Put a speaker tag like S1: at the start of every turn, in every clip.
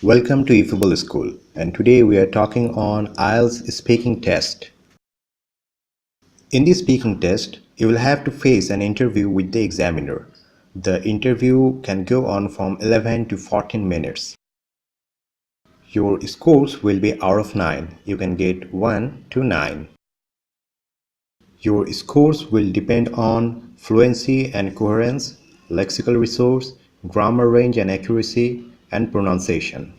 S1: Welcome to Ifable School, and today we are talking on IELTS speaking test. In this speaking test, you will have to face an interview with the examiner. The interview can go on from 11 to 14 minutes. Your scores will be out of 9. You can get 1 to 9. Your scores will depend on fluency and coherence, lexical resource, grammar range and accuracy, and pronunciation.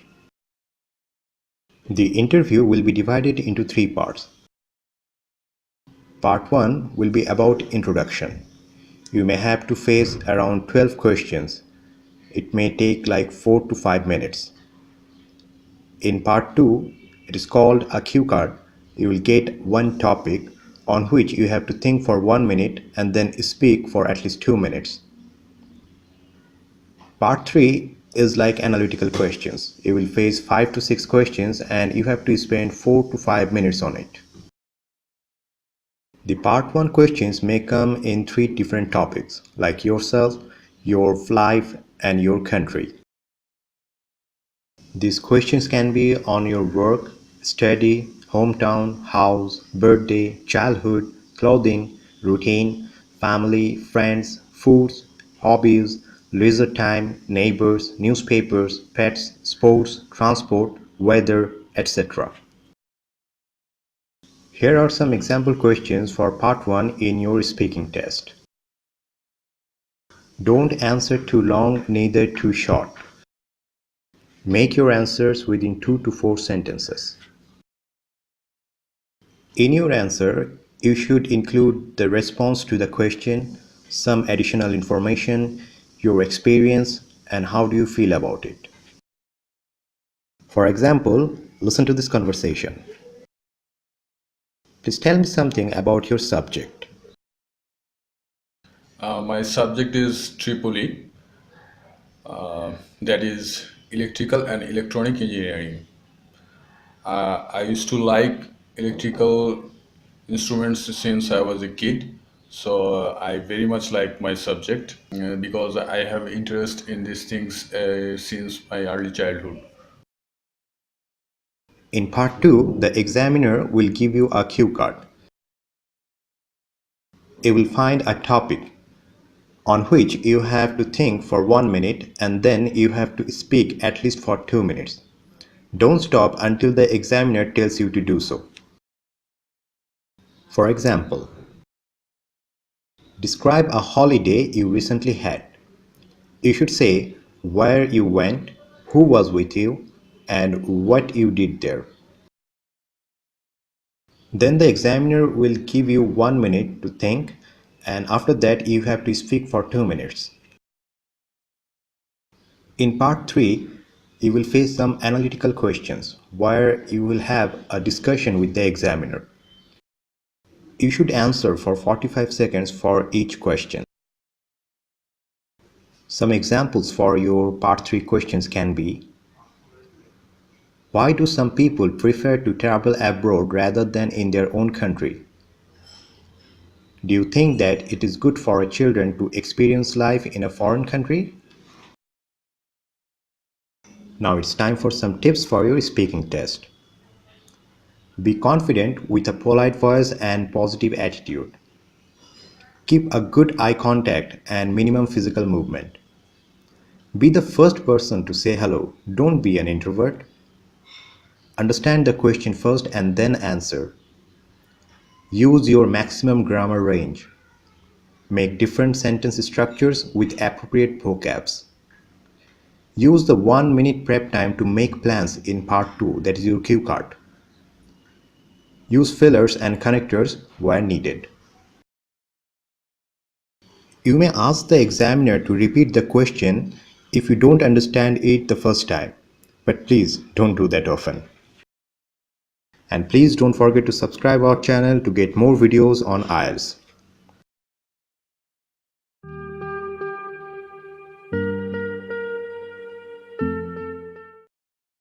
S1: The interview will be divided into 3 parts. Part 1 will be about introduction. You may have to face around 12 questions. It may take like 4 to 5 minutes. In part 2, it is called a cue card. You will get one topic on which you have to think for 1 minute and then speak for at least 2 minutes. Part 3 is like analytical questions. You will face 5 to 6 questions and you have to spend 4 to 5 minutes on it. The part 1 questions may come in 3 different topics like yourself, your life and your country. These questions can be on your work, study, hometown, house, birthday, childhood, clothing, routine, family, friends, foods, hobbies, leisure time, neighbors, newspapers, pets, sports, transport, weather, etc. Here are some example questions for part 1 in your speaking test. Don't answer too long, neither too short. Make your answers within 2 to 4 sentences. In your answer, you should include the response to the question, some additional information, your experience, and how do you feel about it. For example, listen to this conversation. Please tell me something about your subject.
S2: My subject is Tripoli, that is electrical and electronic engineering. I used to like electrical instruments since I was a kid, so I very much like my subject because I have interest in these things since my early childhood.
S1: In part 2, the examiner will give you a cue card. You will find a topic on which you have to think for 1 minute and then you have to speak at least for 2 minutes. Don't stop until the examiner tells you to do so. For example, describe a holiday you recently had. You should say where you went, who was with you, and what you did there. Then the examiner will give you 1 minute to think, and after that you have to speak for 2 minutes. In part 3, you will face some analytical questions where you will have a discussion with the examiner. You should answer for 45 seconds for each question. Some examples for your part 3 questions can be: why do some people prefer to travel abroad rather than in their own country? Do you think that it is good for children to experience life in a foreign country? Now it's time for some tips for your speaking test. Be confident with a polite voice and positive attitude. Keep a good eye contact and minimum physical movement. Be the first person to say hello. Don't be an introvert. Understand the question first and then answer. Use your maximum grammar range. Make different sentence structures with appropriate vocabs. Use the 1 minute prep time to make plans in part 2, that is your cue card. Use fillers and connectors where needed. You may ask the examiner to repeat the question if you don't understand it the first time, but please don't do that often. And please don't forget to subscribe our channel to get more videos on IELTS.